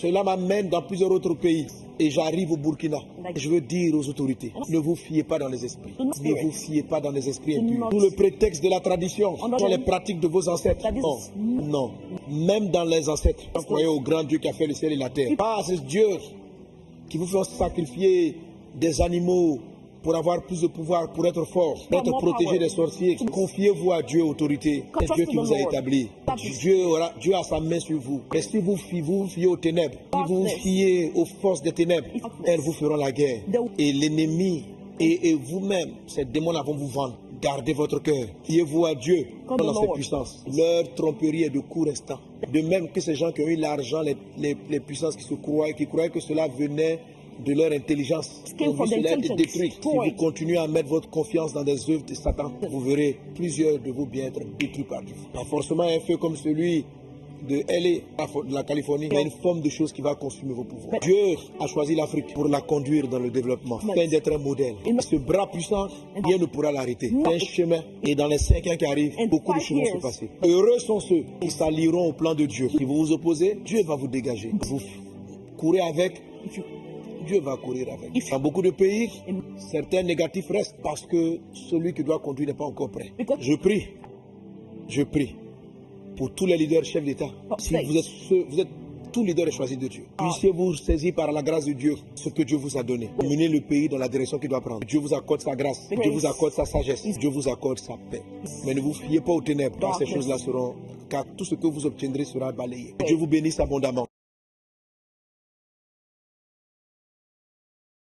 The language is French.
Cela m'amène dans plusieurs autres pays. Et j'arrive au Burkina. Je veux dire aux autorités, ne vous fiez pas dans les esprits. Ne vous fiez pas dans les esprits impurs. Sous le prétexte de la tradition, dans les pratiques de vos ancêtres. Non, non. Même dans les ancêtres, vous croyez au grand Dieu qui a fait le ciel et la terre. Ah, c'est Dieu qui vous fait sacrifier des animaux pour avoir plus de pouvoir, pour être fort, pour être protégé des sorciers. Confiez-vous à Dieu, autorité. C'est Dieu qui vous a établi. Dieu a sa main sur vous. Et si vous fiez aux ténèbres, si vous vous fiez aux forces des ténèbres, elles vous feront la guerre. Et l'ennemi et vous-même, ces démons-là vont vous vendre. Gardez votre cœur. Fiez-vous à Dieu dans ses puissances. Leur tromperie est de court instant. De même que ces gens qui ont eu l'argent, les puissances qui croyaient que cela venait de leur intelligence, pour cela être détruit. Si vous continuez à mettre votre confiance dans des œuvres de Satan, vous verrez plusieurs de vos biens être détruits par Dieu. Pas forcément un feu comme celui de LA, de la Californie, mais une forme de chose qui va consumer vos pouvoirs. Dieu a choisi l'Afrique pour la conduire dans le développement, afin d'être un modèle. Ce bras puissant, rien ne pourra l'arrêter. C'est un chemin, et dans les 5 ans qui arrivent, beaucoup de choses vont se passer. Heureux sont ceux qui s'allieront au plan de Dieu. Si vous vous opposez, Dieu va vous dégager. Vous courez avec, Dieu va courir avec. Dans beaucoup de pays, certains négatifs restent parce que celui qui doit conduire n'est pas encore prêt. Je prie pour tous les leaders chefs d'État. Si vous êtes tout leader est choisi de Dieu. Puissiez-vous saisir par la grâce de Dieu ce que Dieu vous a donné. Menez le pays dans la direction qu'il doit prendre. Dieu vous accorde sa grâce. Dieu vous accorde sa sagesse. Dieu vous accorde sa paix. Mais ne vous fiez pas aux ténèbres, car ces choses-là seront, car tout ce que vous obtiendrez sera balayé. Dieu vous bénisse abondamment.